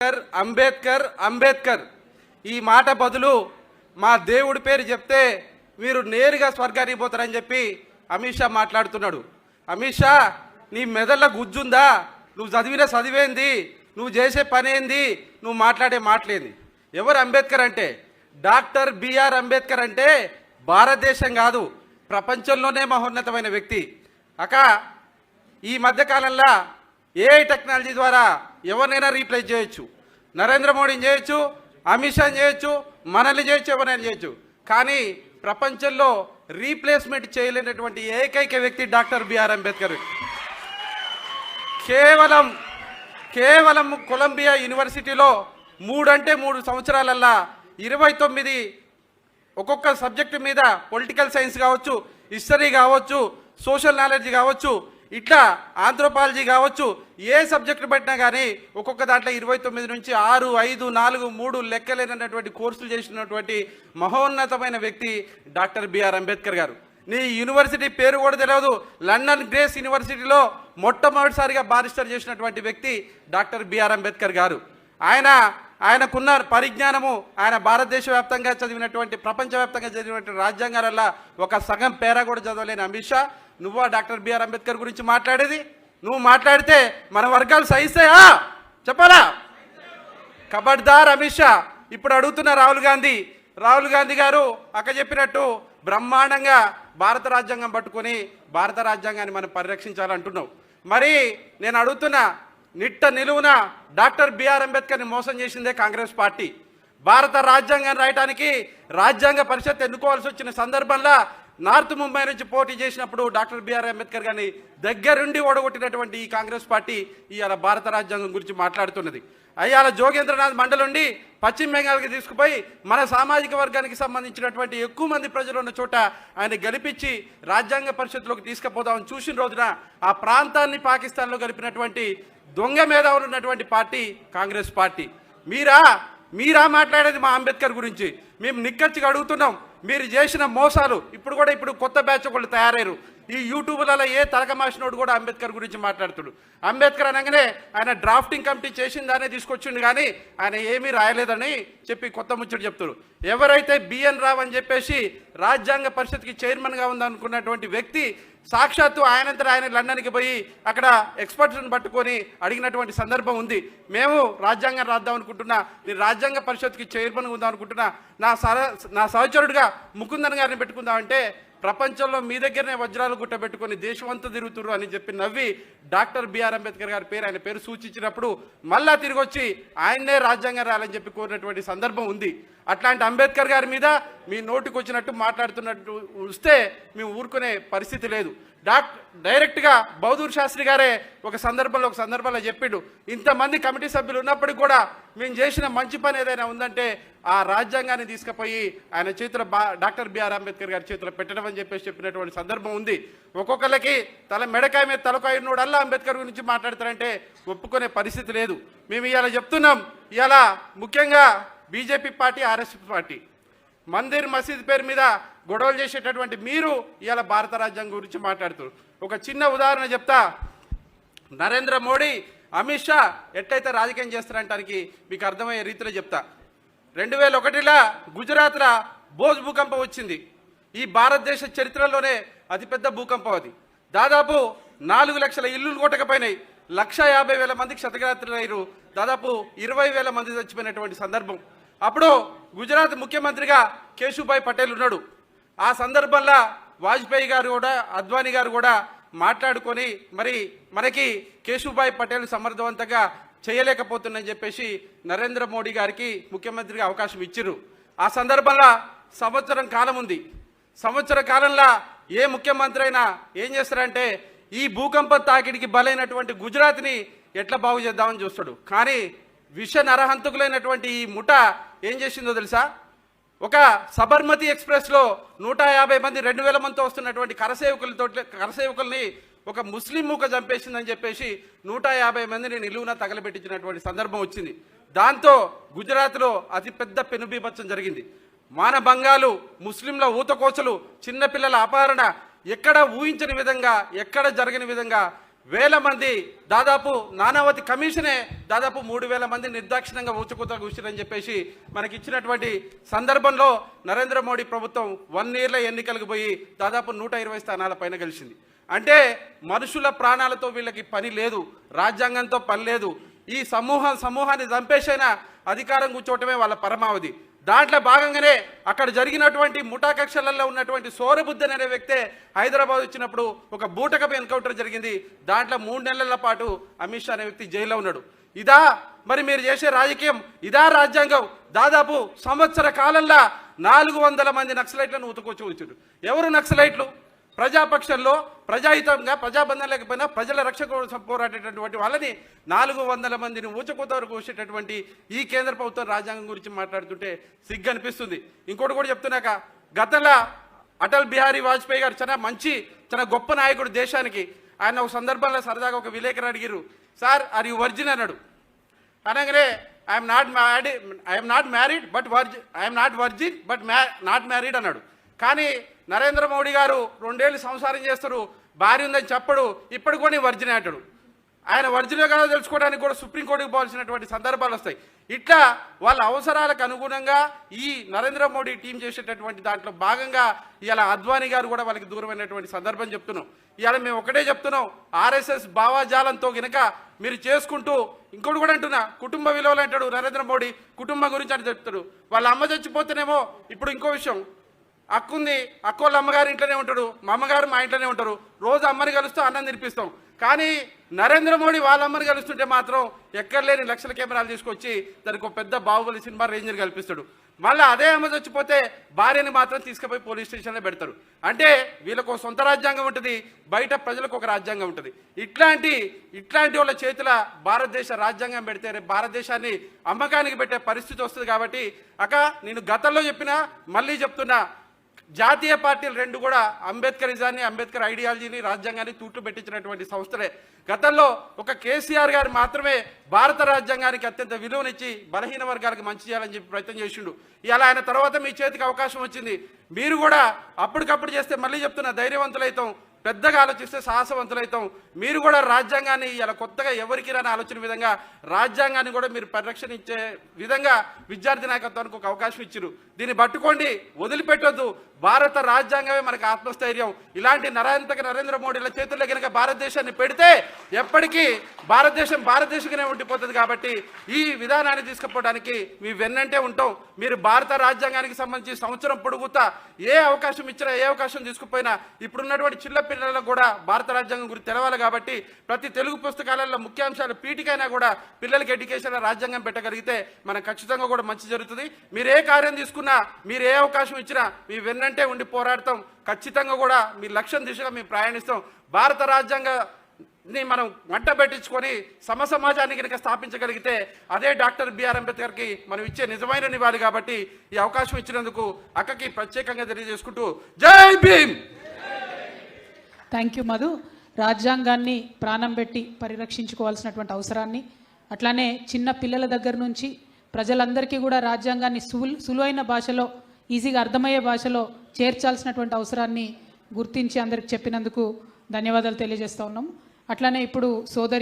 అంబేద్కర్ అంబేద్కర్ ఈ మాట బదులు మా దేవుడి పేరు చెప్తే మీరు నేరుగా స్వర్గానికి పోతారని చెప్పి అమిత్ షా మాట్లాడుతున్నాడు. అమిత్ షా, నీ మెదళ్ళ గుజ్జుందా? నువ్వు చదివిన చదివేంది? నువ్వు చేసే పని ఏంది? నువ్వు మాట్లాడే మాటలేంది? ఎవరు అంబేద్కర్ అంటే? డాక్టర్ బిఆర్ అంబేద్కర్ అంటే భారతదేశం కాదు, ప్రపంచంలోనే మహోన్నతమైన వ్యక్తి. ఈ మధ్యకాలంలో ఏఐ టెక్నాలజీ ద్వారా ఎవరినైనా రీప్లేస్ చేయొచ్చు. నరేంద్ర మోడీని చేయొచ్చు, అమిత్ షాని చేయొచ్చు, మనల్ని చేయొచ్చు, ఎవరైనా చేయొచ్చు. కానీ ప్రపంచంలో రీప్లేస్మెంట్ చేయలేనటువంటి ఏకైక వ్యక్తి డాక్టర్ బిఆర్ అంబేద్కర్. కేవలం కొలంబియా యూనివర్సిటీలో 3 సంవత్సరాలల్లా 29 ఒక్కొక్క సబ్జెక్టు మీద పొలిటికల్ సైన్స్ కావచ్చు, హిస్టరీ కావచ్చు, సోషల్ నాలెడ్జ్ కావచ్చు, ఇట్లా ఆంథ్రోపాలజీ కావచ్చు, ఏ సబ్జెక్టు పెట్టినా కానీ ఒక్కొక్క దాంట్లో 29 నుంచి 6, 5, 4, 3 లెక్కలేనటువంటి కోర్సులు చేసినటువంటి మహోన్నతమైన వ్యక్తి డాక్టర్ బిఆర్ అంబేద్కర్ గారు. నీ యూనివర్సిటీ పేరు కూడా తెలియదు. లండన్ గ్రేస్ యూనివర్సిటీలో మొట్టమొదటిసారిగా బారిస్టర్ చేసినటువంటి వ్యక్తి డాక్టర్ బిఆర్ అంబేద్కర్ గారు. ఆయనకున్న పరిజ్ఞానము, ఆయన భారతదేశ వ్యాప్తంగా చదివినటువంటి, ప్రపంచవ్యాప్తంగా చదివినటువంటి రాజ్యాంగాలల్లో ఒక సగం పేరా కూడా చదవలేని అమిత్ షా, నువ్వా డాక్టర్ బిఆర్ అంబేద్కర్ గురించి మాట్లాడేది? నువ్వు మాట్లాడితే మన వర్గాలు సహిస్తాయా చెప్పాలా? ఖబర్దార్ అమిత్ షా. ఇప్పుడు అడుగుతున్న రాహుల్ గాంధీ గారు చెప్పినట్టు బ్రహ్మాండంగా భారత రాజ్యాంగం పట్టుకొని భారత రాజ్యాంగాన్ని మనం పరిరక్షించాలంటున్నావు. మరి నేను అడుగుతున్నా, నిట్ట నిలువున డాక్టర్ బిఆర్ అంబేద్కర్ని మోసం చేసిందే కాంగ్రెస్ పార్టీ. భారత రాజ్యాంగాన్ని రాయటానికి రాజ్యాంగ పరిషత్ ఎన్నుకోవాల్సి వచ్చిన సందర్భంలో నార్త్ ముంబై నుంచి పోటీ చేసినప్పుడు డాక్టర్ బిఆర్ అంబేద్కర్ గారిని దగ్గరుండి ఓడగొట్టినటువంటి ఈ కాంగ్రెస్ పార్టీ ఇవాళ భారత రాజ్యాంగం గురించి మాట్లాడుతున్నది. అయ్యాల జోగేంద్రనాథ్ మండల్ నుండి పశ్చిమ బెంగాల్కి తీసుకుపోయి మన సామాజిక వర్గానికి సంబంధించినటువంటి ఎక్కువ మంది ప్రజలు ఉన్న చోట ఆయన గెలిపించి రాజ్యాంగ పరిషత్లోకి తీసుకుపోదామని చూసిన రోజున ఆ ప్రాంతాన్ని పాకిస్తాన్లో గెలిపినటువంటి దొంగ మేధావులు ఉన్నటువంటి పార్టీ కాంగ్రెస్ పార్టీ. మీరా మాట్లాడేది మా అంబేద్కర్ గురించి? మేము నిక్కచ్చిగా అడుగుతున్నాం. మీరు చేసిన మోసాలు ఇప్పుడు కొత్త బ్యాచ్ ఒకళ్ళు తయారయ్యారు. ఈ యూట్యూబ్లలో ఏ తలకమాసినోడు కూడా అంబేద్కర్ గురించి మాట్లాడుతుడు. అంబేద్కర్ అనగానే ఆయన డ్రాఫ్టింగ్ కమిటీ చేసిందానే తీసుకొచ్చిండు, కానీ ఆయన ఏమీ రాయలేదని చెప్పి కొత్త ముచ్చట చెప్తారు. ఎవరైతే బిఎన్ రావు అని చెప్పేసి రాజ్యాంగ పరిషత్కి చైర్మన్గా ఉందనుకున్నటువంటి వ్యక్తి సాక్షాత్తు ఆయన లండన్కి పోయి అక్కడ ఎక్స్పర్ట్స్ని పట్టుకొని అడిగినటువంటి సందర్భం ఉంది. మేము రాజ్యాంగం రాద్దాం అనుకుంటున్నా, నేను రాజ్యాంగ పరిషత్కి చైర్మన్గా ఉందాం అనుకుంటున్నా, నా సహచరుడిగా ముకుందన్ గారిని పెట్టుకుందామంటే ప్రపంచంలో మీ దగ్గరనే వజ్రాలు గుట్టబెట్టుకొని దేశమంతా తిరుగుతురు అని చెప్పి నవ్వి డాక్టర్ బిఆర్ అంబేద్కర్ గారి పేరు, ఆయన పేరు సూచించినప్పుడు మళ్ళా తిరిగి వచ్చి ఆయన్నే రాజ్యాంగం రాయాలని చెప్పి కోరినటువంటి సందర్భం ఉంది. అట్లాంటి అంబేద్కర్ గారి మీద మీ నోటికి వచ్చినట్టు మాట్లాడుతున్నట్టు వస్తే మేము ఊరుకునే పరిస్థితి లేదు. డైరెక్ట్గా బౌద్ధూర్ శాస్త్రి గారే ఒక సందర్భంలో చెప్పిండు, ఇంతమంది కమిటీ సభ్యులు ఉన్నప్పటికీ కూడా మేము చేసిన మంచి పని ఏదైనా ఉందంటే ఆ రాజ్యాంగాన్ని తీసుకుపోయి ఆయన చేతిలో డాక్టర్ బిఆర్ అంబేద్కర్ గారి చేతిలో పెట్టడం అని చెప్పినటువంటి సందర్భం ఉంది. ఒక్కొక్కరికి మెడకాయ మీద తలకాయ ఉన్నోడల్లా అంబేద్కర్ గురించి మాట్లాడతారంటే ఒప్పుకునే పరిస్థితి లేదు. మేము ఇవాళ చెప్తున్నాం, ఇవాళ ముఖ్యంగా BJP party, RSS party Mandir మసీద్ పేరు మీద గొడవలు చేసేటటువంటి మీరు ఇవాళ భారత రాజ్యాంగం గురించి మాట్లాడుతారు. ఒక చిన్న ఉదాహరణ చెప్తా. నరేంద్ర మోడీ, అమిత్ షా ఎట్లయితే రాజకీయం చేస్తారంటానికి మీకు అర్థమయ్యే రీతిలో చెప్తా. 2001లో గుజరాత్లో బోజ్ భూకంపం వచ్చింది. ఈ భారతదేశ చరిత్రలోనే అతిపెద్ద భూకంపం అది. దాదాపు 4 లక్షల ఇల్లులు కొట్టకపోయినాయి. 1,50,000 మందికి క్షతగాత్రులయ్యారు. దాదాపు 20,000 మంది చచ్చిపోయినటువంటి సందర్భం. అప్పుడు గుజరాత్ ముఖ్యమంత్రిగా కేశుభాయ్ పటేల్ ఉన్నాడు. ఆ సందర్భంలో వాజ్పేయి గారు కూడా, అద్వానీ గారు కూడా మాట్లాడుకొని మరి మనకి కేశుభాయ్ పటేల్ సమర్థవంతంగా చేయలేకపోతుందని చెప్పేసి నరేంద్ర మోడీ గారికి ముఖ్యమంత్రిగా అవకాశం ఇచ్చిర్రు. ఆ సందర్భంలో సంవత్సరం కాలం ఉంది. సంవత్సర కాలంలో ఏ ముఖ్యమంత్రి అయినా ఏం చేస్తారంటే ఈ భూకంపం తాకిడికి బలైనటువంటి గుజరాత్ని ఎట్లా బాగు చేద్దామని చూస్తాడు. కానీ విష నరహంతకులైనటువంటి ఈ ముఠ ఏం చేసిందో తెలుసా? ఒక సబర్మతి ఎక్స్ప్రెస్లో 150 మంది 2,000 మందితో వస్తున్నటువంటి కరసేవకుల్ని ఒక ముస్లిం మూక చంపేసిందని చెప్పేసి 150 మందిని నిలువున తగలబెట్టించినటువంటి సందర్భం వచ్చింది. దాంతో గుజరాత్లో అతిపెద్ద పెనుబీభత్సం జరిగింది. మానభంగాలు, ముస్లింల ఊతకోచలు, చిన్నపిల్లల అపహరణ, ఎక్కడ ఊహించని విధంగా, ఎక్కడ జరగని విధంగా వేల మంది, దాదాపు నానావతి కమిషనే దాదాపు 3,000 మంది నిర్దాక్షిణ్యంగా ఊచకూత కూర్చుని చెప్పేసి మనకి ఇచ్చినటువంటి సందర్భంలో నరేంద్ర మోడీ ప్రభుత్వం 1 ఇయర్లో ఎన్నికలకు పోయి దాదాపు 120 స్థానాల పైన గెలిచింది. అంటే మనుషుల ప్రాణాలతో వీళ్ళకి పని లేదు, రాజ్యాంగంతో పని లేదు. ఈ సమూహాన్ని చంపేసైనా అధికారం కూర్చోవటమే వాళ్ళ పరమావధి. దాంట్లో భాగంగానే అక్కడ జరిగినటువంటి ముఠా కక్షలలో ఉన్నటువంటి సోరబుద్ధన్ అనే వ్యక్తే హైదరాబాద్ వచ్చినప్పుడు ఒక బూటకపు ఎన్కౌంటర్ జరిగింది. దాంట్లో 3 నెలల పాటు అమిత్ షా అనే వ్యక్తి జైల్లో ఉన్నాడు. ఇదా మరి మీరు చేసే రాజకీయం? ఇదా రాజ్యాంగం? దాదాపు సంవత్సర కాలంలో 400 మంది నక్సలైట్లను ఉతుకొచ్చి ఉంచారు. ఎవరు నక్సలైట్లు? ప్రజాపక్షంలో ప్రజాహితంగా ప్రజాబంధం లేకపోయినా ప్రజల రక్షణ కోసం పోరాడేటటువంటి వాళ్ళని 400 మందిని ఊచకోతకు కోసేటటువంటి ఈ కేంద్ర ప్రభుత్వం రాజ్యాంగం గురించి మాట్లాడుతుంటే సిగ్గు అనిపిస్తుంది. ఇంకోటి కూడా చెప్తున్నాక, గతంలో అటల్ బిహారీ వాజ్పేయి గారు చాలా గొప్ప నాయకుడు దేశానికి. ఆయన ఒక సందర్భంలో సరదాగా ఒక విలేకరు అడిగారు, సార్ ఆర్ యు వర్జిన్ అన్నాడు. అనగానే I'm not married but not married అన్నాడు. కానీ నరేంద్ర మోడీ గారు 2 ఏళ్ళు సంసారం చేస్తారు, భార్య ఉందని చెప్పడు, ఇప్పటికి కూడా వర్జిన్ అంటాడు. ఆయన వర్జిన్ కదా తెలుసుకోవడానికి కూడా సుప్రీంకోర్టుకు పోవాల్సినటువంటి సందర్భాలు వస్తాయి. ఇట్లా వాళ్ళ అవసరాలకు అనుగుణంగా ఈ నరేంద్ర మోడీ టీం చేసేటటువంటి దాంట్లో భాగంగా ఇవాళ అద్వానీ గారు కూడా వాళ్ళకి దూరమైనటువంటి సందర్భం చెప్తున్నాం. ఇవాళ మేము ఒకటే చెప్తున్నాం, ఆర్ఎస్ఎస్ భావాజాలంతో కనుక మీరు చేసుకుంటూ, ఇంకోటి కూడా అంటున్నా, కుటుంబ విలువలు అంటాడు నరేంద్ర మోడీ, కుటుంబం గురించి అని చెప్తాడు. వాళ్ళ అమ్మ చచ్చిపోతేనేమో, ఇప్పుడు ఇంకో విషయం, అక్కుంది, అక్కోళ్ళ అమ్మగారు ఇంట్లోనే ఉంటాడు, మా అమ్మగారు మా ఇంట్లోనే ఉంటారు, రోజు అమ్మని కలుస్తూ అన్నం తినిపిస్తాం. కానీ నరేంద్ర మోడీ వాళ్ళ అమ్మని కలుస్తుంటే మాత్రం ఎక్కడ లేని లక్షల కెమెరాలు తీసుకొచ్చి దానికి ఒక పెద్ద బాహుబలి సినిమా రేంజర్ కల్పిస్తాడు. మళ్ళీ అదే అమ్మ చచ్చిపోతే భార్యని మాత్రం తీసుకుపోయి పోలీస్ స్టేషన్లో పెడతారు. అంటే వీళ్ళకు ఒక సొంత రాజ్యాంగం ఉంటుంది, బయట ప్రజలకు ఒక రాజ్యాంగం ఉంటుంది. ఇట్లాంటి వాళ్ళ చేతుల భారతదేశ రాజ్యాంగం పెడితే భారతదేశాన్ని అమ్మకానికి పెట్టే పరిస్థితి వస్తుంది. కాబట్టి నేను గతంలో చెప్పినా మళ్ళీ చెప్తున్నా, జాతీయ పార్టీలు 2 కూడా అంబేద్కరిజాన్ని, అంబేద్కర్ ఐడియాలజీని, రాజ్యాంగాన్ని తూట్లు పెట్టించినటువంటి సంస్థలే. గతంలో ఒక కేసీఆర్ గారు మాత్రమే భారత రాజ్యాంగానికి అత్యంత విలువనిచ్చి బలహీన వర్గాలకు మంచి చేయాలని చెప్పి ప్రయత్నం చేసిండు. ఇలా ఆయన తర్వాత మీ చేతికి అవకాశం వచ్చింది, మీరు కూడా అప్పటికప్పుడు చేస్తే మళ్ళీ చెప్తున్నా ధైర్యవంతులైతాం, పెద్దగా ఆలోచిస్తే సాహసవంతులైతాం. మీరు కూడా రాజ్యాంగాన్ని ఇలా కొత్తగా ఎవరికి రాని ఆలోచన విధంగా రాజ్యాంగాన్ని కూడా మీరు పరిరక్షించే విధంగా విద్యార్థి నాయకత్వానికి ఒక అవకాశం ఇచ్చారు. దీన్ని పట్టుకోండి, వదిలిపెట్టొద్దు. భారత రాజ్యాంగమే మనకు ఆత్మస్థైర్యం. ఇలాంటి నరేంద్ర మోడీల చేతుల్లో కనుక భారతదేశాన్ని పెడితే ఎప్పటికీ భారతదేశంగానే ఉండిపోతుంది. కాబట్టి ఈ విధానాన్ని తీసుకుపోవడానికి మీ వెన్నంటే ఉంటాం. మీరు భారత రాజ్యాంగానికి సంబంధించి సంవత్సరం పొడుగుతా ఏ అవకాశం ఇచ్చినా, ఏ అవకాశం తీసుకుపోయినా ఇప్పుడున్నటువంటి చిన్న పిల్లలకు కూడా భారత రాజ్యాంగం గురించి తెలవాలి. కాబట్టి ప్రతి తెలుగు పుస్తకాలలో ముఖ్యాంశాలు పీఠికైనా కూడా పిల్లలకి ఎడ్యుకేషన్లో రాజ్యాంగం పెట్టగలిగితే మనకు ఖచ్చితంగా కూడా మంచి జరుగుతుంది. మీరు ఏ కార్యం తీసుకున్నా, మీరు ఏ అవకాశం ఇచ్చినా మీ వెన్నంటే ఉండి పోరాడతాం. ఖచ్చితంగా కూడా మీ లక్ష్యం దిశగా మేము ప్రయాణిస్తాం. భారత రాజ్యాంగాన్ని మనం వంట పెట్టించుకొని సమాజాన్ని కనుక స్థాపించగలిగితే అదే డాక్టర్ బిఆర్ అంబేద్కర్కి మనం ఇచ్చే నిజమైన నివాళి. కాబట్టి ఈ అవకాశం ఇచ్చినందుకు అక్కకి ప్రత్యేకంగా తెలియజేసుకుంటూ జై భీమ్. Thank you Madhu. రాజ్యాంగాన్ని ప్రాణం పెట్టి పరిరక్షించుకోవాల్సినటువంటి అవసరాన్ని, అట్లానే చిన్న పిల్లల దగ్గర నుంచి ప్రజలందరికీ కూడా రాజ్యాంగాన్ని సులువైన భాషలో, ఈజీగా అర్థమయ్యే భాషలో చేర్చాల్సినటువంటి అవసరాన్ని గుర్తించి అందరికి చెప్పినందుకు ధన్యవాదాలు తెలియజేస్తూ ఉన్నాం. అట్లానే ఇప్పుడు సోదరి